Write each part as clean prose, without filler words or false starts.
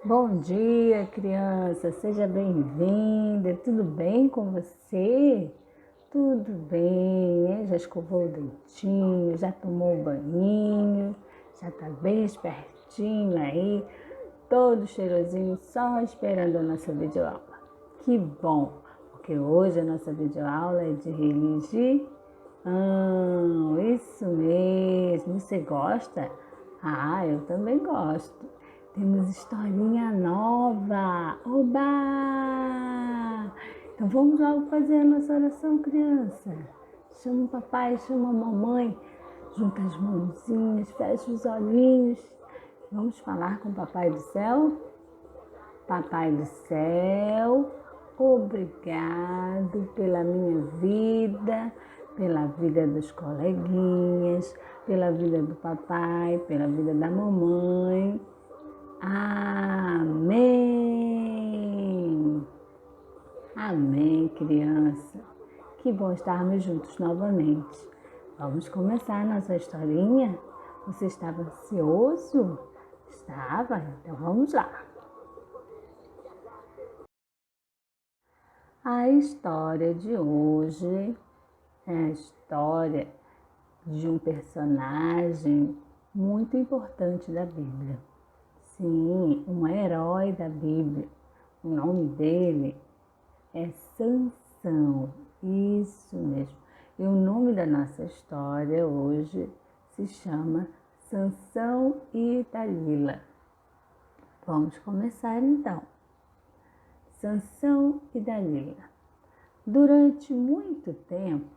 Bom dia, criança. Seja bem-vinda. Tudo bem com você? Tudo bem, né? Já escovou o dentinho, já tomou o banhinho, já tá bem espertinho aí, todo cheirosinho, só esperando a nossa videoaula. Que bom, porque hoje a nossa videoaula é de religião. Isso mesmo. Você gosta? Ah, eu também gosto. Temos historinha nova. Oba! Então vamos logo fazer a nossa oração, criança. Chama o papai, chama a mamãe. Junta as mãozinhas, fecha os olhinhos. Vamos falar com o Papai do Céu? Papai do Céu, obrigado pela minha vida, pela vida dos coleguinhas, pela vida do papai, pela vida da mamãe. Amém. Amém, criança. Que bom estarmos juntos novamente. Vamos começar a nossa historinha? Você estava ansioso? Estava? Então vamos lá. A história de hoje é a história de um personagem muito importante da Bíblia. Sim, um herói da Bíblia. O nome dele é Sansão. Isso mesmo. E o nome da nossa história hoje se chama Sansão e Dalila. Vamos começar então. Sansão e Dalila. Durante muito tempo,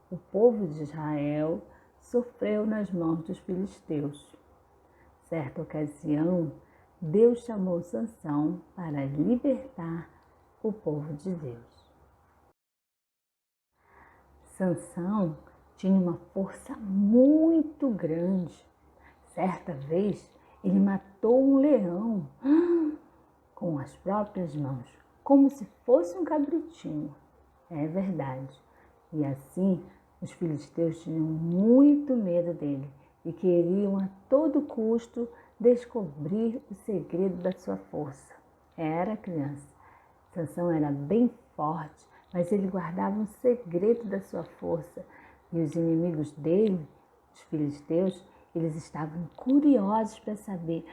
o povo de Israel sofreu nas mãos dos filisteus. Certa ocasião, Deus chamou Sansão para libertar o povo de Deus. Sansão tinha uma força muito grande. Certa vez, ele matou um leão com as próprias mãos, como se fosse um cabritinho. É verdade. E assim, os filisteus tinham muito medo dele e queriam a todo custo descobrir o segredo da sua força. Era criança. Sansão era bem forte, mas ele guardava um segredo da sua força. E os inimigos dele, os filisteus, eles estavam curiosos para saber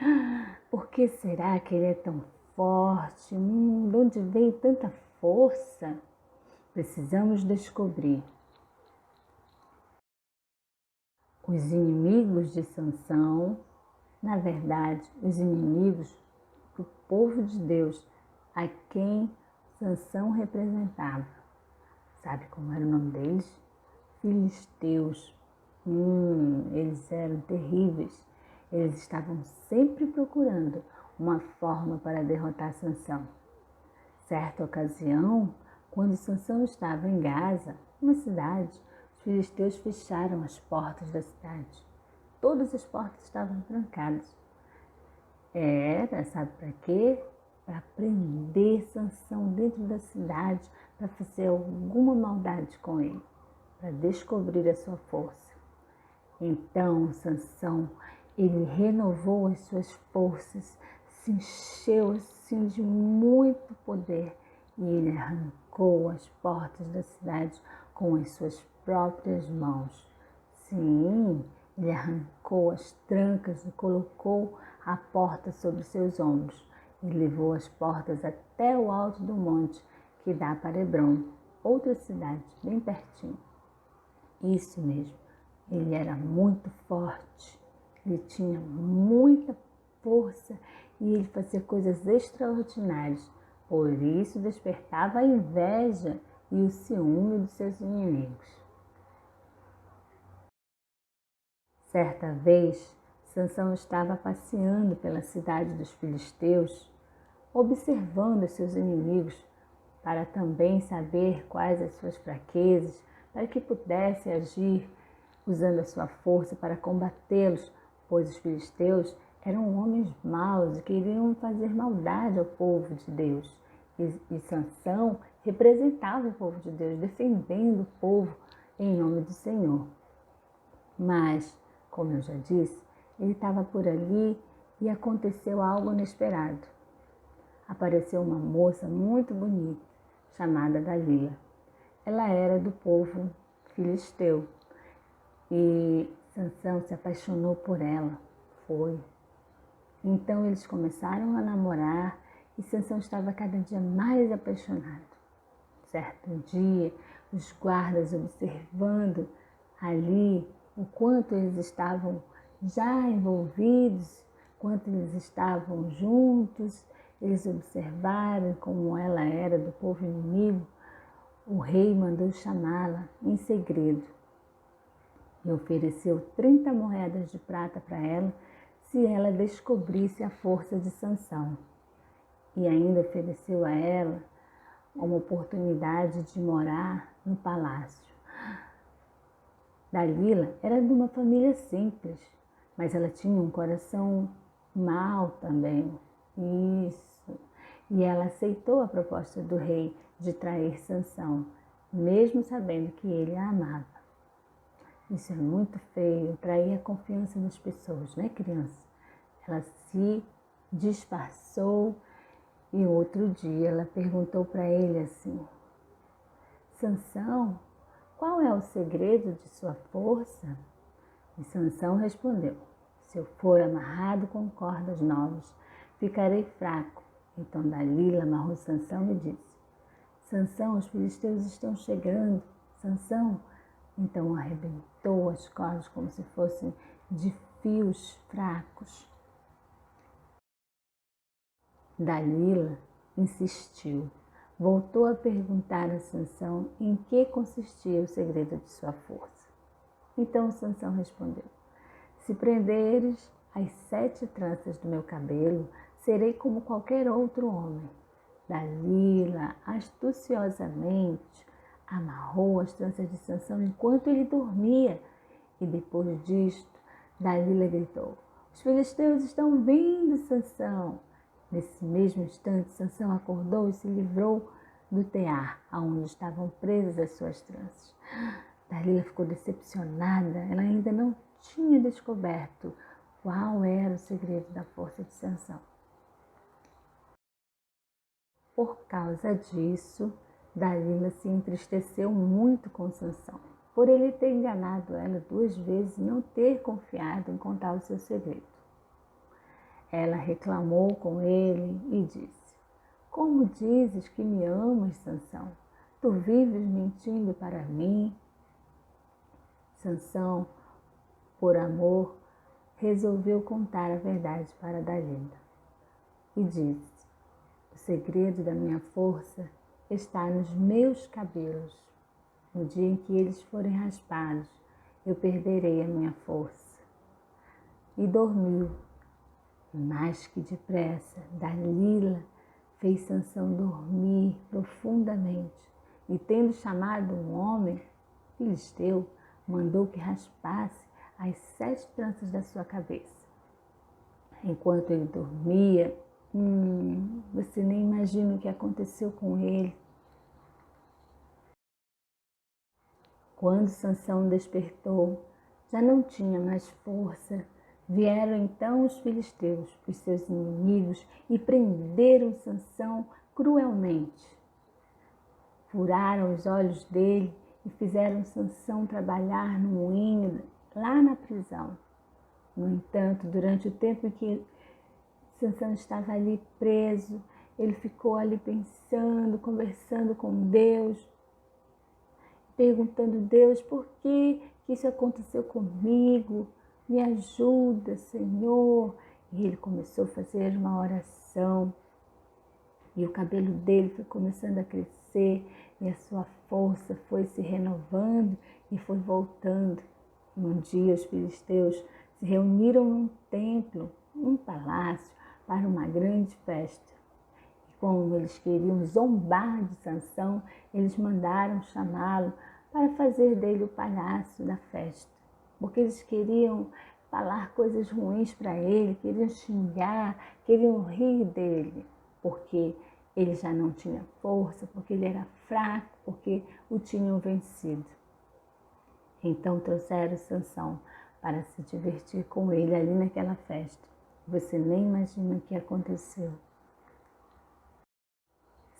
por que será que ele é tão forte? De onde vem tanta força? Precisamos descobrir. Os inimigos de Sansão, na verdade, os inimigos do povo de Deus, a quem Sansão representava. Sabe como era o nome deles? Filisteus. Eles eram terríveis. Eles estavam sempre procurando uma forma para derrotar Sansão. Certa ocasião, quando Sansão estava em Gaza, uma cidade, os filisteus fecharam as portas da cidade. Todas as portas estavam trancadas. Sabe para quê? Para prender Sansão dentro da cidade, para fazer alguma maldade com ele, para descobrir a sua força. Então, Sansão, ele renovou as suas forças, se encheu assim de muito poder e ele arrancou as portas da cidade com as suas próprias mãos. Sim, ele arrancou as trancas e colocou a porta sobre seus ombros e levou as portas até o alto do monte que dá para Hebrom, outra cidade bem pertinho. Isso mesmo. Ele era muito forte, ele tinha muita força e ele fazia coisas extraordinárias. Por isso despertava a inveja e o ciúme dos seus inimigos. Certa vez, Sansão estava passeando pela cidade dos filisteus, observando os seus inimigos para também saber quais as suas fraquezas, para que pudesse agir usando a sua força para combatê-los, pois os filisteus eram homens maus e queriam fazer maldade ao povo de Deus. E Sansão representava o povo de Deus, defendendo o povo em nome do Senhor. Mas, como eu já disse, ele estava por ali e aconteceu algo inesperado. apareceu uma moça muito bonita, chamada Dalila. Ela era do povo filisteu e Sansão se apaixonou por ela. Então eles começaram a namorar e Sansão estava cada dia mais apaixonado. Certo dia, os guardas observando ali o quanto eles estavam já envolvidos, quanto eles estavam juntos, eles observaram como ela era do povo inimigo. O rei mandou chamá-la em segredo e ofereceu 30 moedas de prata para ela se ela descobrisse a força de Sansão. E ainda ofereceu a ela uma oportunidade de morar no palácio. Dalila era de uma família simples, mas ela tinha um coração mau também. Isso. E ela aceitou a proposta do rei de trair Sansão, mesmo sabendo que ele a amava. Isso é muito feio, trair a confiança das pessoas, né, criança? Ela se disfarçou e outro dia ela perguntou para ele assim: Sansão, qual é o segredo de sua força? E Sansão respondeu: se eu for amarrado com cordas novas, ficarei fraco. Então Dalila amarrou Sansão e disse: Sansão, os filisteus estão chegando. Sansão então arrebentou as cordas como se fossem de fios fracos. Dalila insistiu. Voltou a perguntar a Sansão em que consistia o segredo de sua força. Então Sansão respondeu: se prenderes as 7 tranças do meu cabelo, serei como qualquer outro homem. Dalila astuciosamente amarrou as tranças de Sansão enquanto ele dormia. E depois disto, Dalila gritou: os filisteus estão vindo, Sansão! Nesse mesmo instante, Sansão acordou e se livrou do tear, aonde estavam presas as suas tranças. Dalila ficou decepcionada. Ela ainda não tinha descoberto qual era o segredo da força de Sansão. Por causa disso, Dalila se entristeceu muito com Sansão, por ele ter enganado ela 2 vezes e não ter confiado em contar o seu segredo. Ela reclamou com ele e disse: como dizes que me amas, Sansão? Tu vives mentindo para mim. Sansão, por amor, resolveu contar a verdade para Dalila e disse: o segredo da minha força está nos meus cabelos. No dia em que eles forem raspados, eu perderei a minha força. E dormiu. Mais que depressa, Dalila fez Sansão dormir profundamente e, tendo chamado um homem filisteu, mandou que raspasse as 7 tranças da sua cabeça. Enquanto ele dormia, você nem imagina o que aconteceu com ele. Quando Sansão despertou, já não tinha mais força. Vieram então os filisteus, os seus inimigos, e prenderam Sansão cruelmente. Furaram os olhos dele e fizeram Sansão trabalhar no moinho lá na prisão. No entanto, durante o tempo em que Sansão estava ali preso, ele ficou ali pensando, conversando com Deus, perguntando: Deus, por que isso aconteceu comigo? Me ajuda, Senhor. E ele começou a fazer uma oração. E o cabelo dele foi começando a crescer. E a sua força foi se renovando e foi voltando. Um dia os filisteus se reuniram num templo, num palácio, para uma grande festa. E como eles queriam zombar de Sansão, eles mandaram chamá-lo para fazer dele o palhaço da festa. Porque eles queriam falar coisas ruins para ele, queriam xingar, queriam rir dele, porque ele já não tinha força, porque ele era fraco, porque o tinham vencido. Então trouxeram Sansão para se divertir com ele ali naquela festa. Você nem imagina o que aconteceu.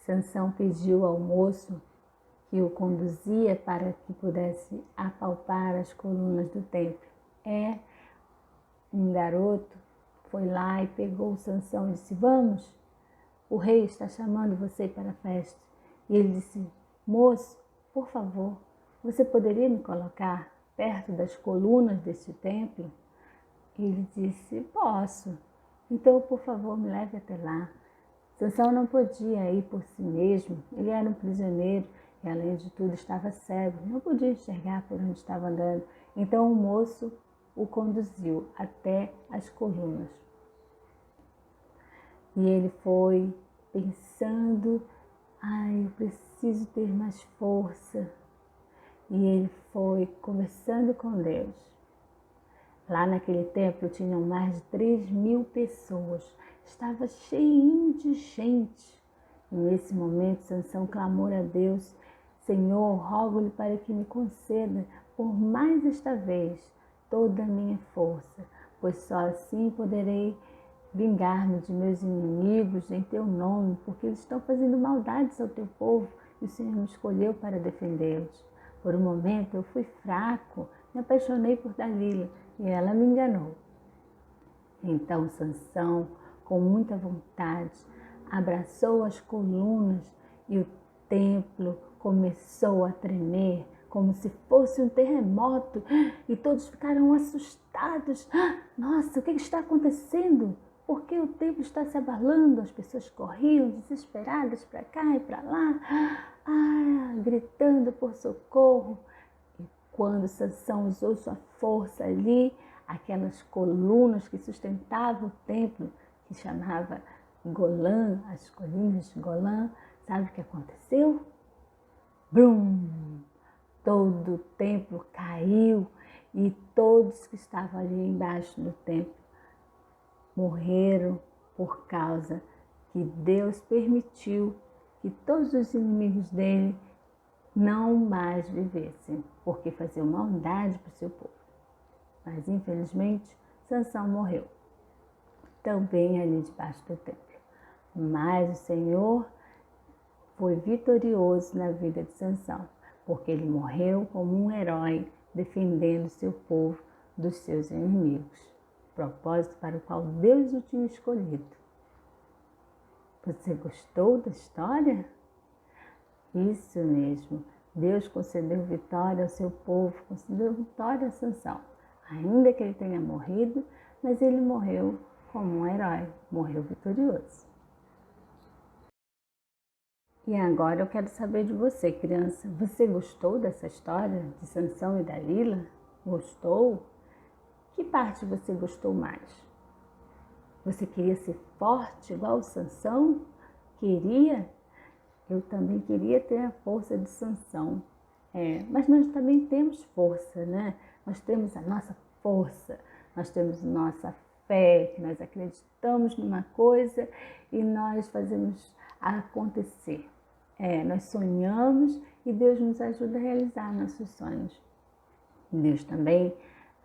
Sansão pediu ao moço que o conduzia para que pudesse apalpar as colunas do templo. Um garoto foi lá e pegou Sansão e disse: vamos, o rei está chamando você para a festa. E ele disse: moço, por favor, você poderia me colocar perto das colunas deste templo? Ele disse: posso. Então, por favor, me leve até lá. Sansão não podia ir por si mesmo, ele era um prisioneiro e, além de tudo, estava cego, não podia enxergar por onde estava andando. Então o moço o conduziu até as colunas. E ele foi pensando: eu preciso ter mais força. E ele foi conversando com Deus. Lá naquele templo tinham mais de 3.000 pessoas. Estava cheio de gente. E nesse momento, Sansão clamou a Deus: Senhor, rogo-lhe para que me conceda por mais esta vez toda a minha força, pois só assim poderei vingar-me de meus inimigos em teu nome, porque eles estão fazendo maldades ao teu povo e o Senhor me escolheu para defendê-los. Por um momento eu fui fraco, me apaixonei por Dalila e ela me enganou. Então Sansão, com muita vontade, abraçou as colunas e o templo começou a tremer como se fosse um terremoto e todos ficaram assustados. Nossa, o que está acontecendo? Por que o templo está se abalando? As pessoas corriam desesperadas para cá e para lá, gritando por socorro. E quando Sansão usou sua força ali, aquelas colunas que sustentavam o templo, que chamava Golã, as colinas de Golã, sabe o que aconteceu? Brum! Todo o templo caiu e todos que estavam ali embaixo do templo morreram por causa que Deus permitiu que todos os inimigos dele não mais vivessem, porque faziam maldade para o seu povo. Mas infelizmente Sansão morreu também ali debaixo do templo. Mas o Senhor foi vitorioso na vida de Sansão, porque ele morreu como um herói defendendo seu povo dos seus inimigos, propósito para o qual Deus o tinha escolhido. Você gostou da história? Isso mesmo, Deus concedeu vitória ao seu povo, concedeu vitória a Sansão, ainda que ele tenha morrido, mas ele morreu como um herói, morreu vitorioso. E agora eu quero saber de você, criança. Você gostou dessa história de Sansão e Dalila? Gostou? Que parte você gostou mais? Você queria ser forte igual o Sansão? Queria? Eu também queria ter a força de Sansão. Mas nós também temos força, né? Nós temos a nossa força, nós temos nossa fé, que nós acreditamos numa coisa e nós fazemos acontecer. Nós sonhamos e Deus nos ajuda a realizar nossos sonhos. Deus também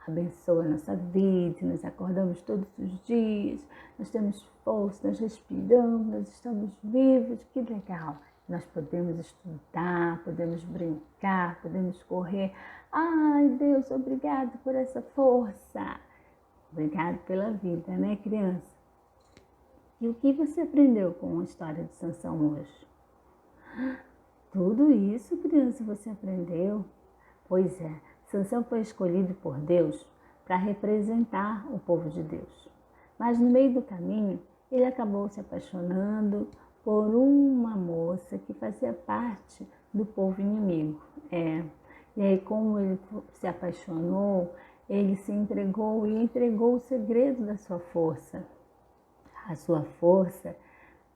abençoa a nossa vida, nós acordamos todos os dias, nós temos força, nós respiramos, nós estamos vivos, que legal! Nós podemos estudar, podemos brincar, podemos correr. Ai, Deus, obrigado por essa força. Obrigado pela vida, né, criança? E o que você aprendeu com a história de Sansão hoje? Tudo isso, criança, você aprendeu? Pois é, Sansão foi escolhido por Deus para representar o povo de Deus. Mas no meio do caminho, ele acabou se apaixonando por uma moça que fazia parte do povo inimigo. E aí, como ele se apaixonou, ele se entregou e entregou o segredo da sua força. A sua força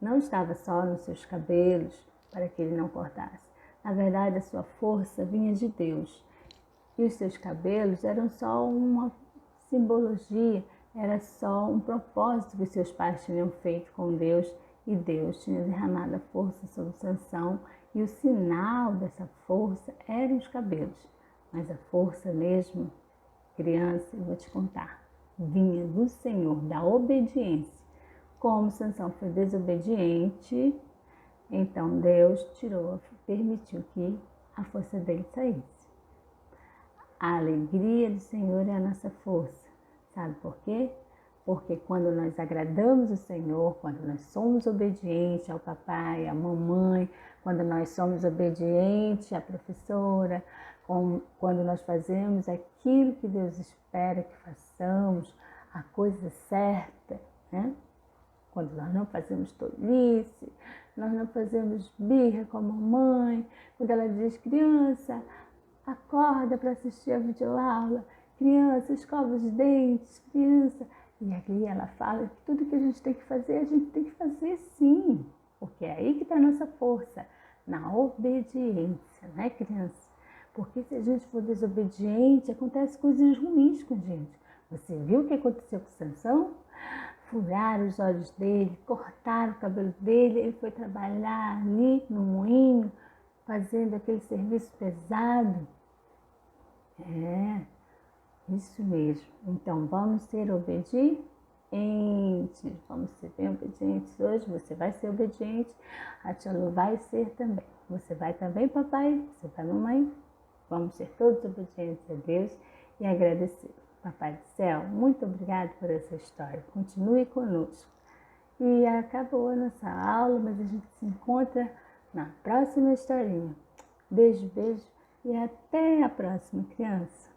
não estava só nos seus cabelos, para que ele não cortasse. Na verdade, a sua força vinha de Deus. E os seus cabelos eram só uma simbologia, era só um propósito que seus pais tinham feito com Deus, e Deus tinha derramado a força sobre Sansão, e o sinal dessa força eram os cabelos. Mas a força mesmo, criança, eu vou te contar, vinha do Senhor, da obediência. Como Sansão foi desobediente, Então Deus permitiu que a força dele saísse. A alegria do Senhor é a nossa força. Sabe por quê? Porque quando nós agradamos o Senhor, quando nós somos obedientes ao papai, à mamãe, quando nós somos obedientes à professora, quando nós fazemos aquilo que Deus espera que façamos, a coisa certa, né? Quando nós não fazemos tolice, nós não fazemos birra com a mamãe, quando ela diz, criança, acorda para assistir a videoaula, criança, escova os dentes, criança. E ali ela fala que tudo que a gente tem que fazer, a gente tem que fazer sim, porque é aí que está a nossa força, na obediência, né, criança? Porque se a gente for desobediente, acontecem coisas ruins com a gente. Você viu o que aconteceu com Sansão? Furaram os olhos dele, cortaram o cabelo dele, ele foi trabalhar ali no moinho, fazendo aquele serviço pesado. É, isso mesmo. Então, vamos ser obedientes, vamos ser bem obedientes hoje. Você vai ser obediente, a tia Lu vai ser também. Você vai também, papai, você vai, mamãe. Vamos ser todos obedientes a Deus e agradecer. Papai do céu, muito obrigado por essa história. Continue conosco. E acabou a nossa aula, mas a gente se encontra na próxima historinha. Beijo, beijo e até a próxima, criança.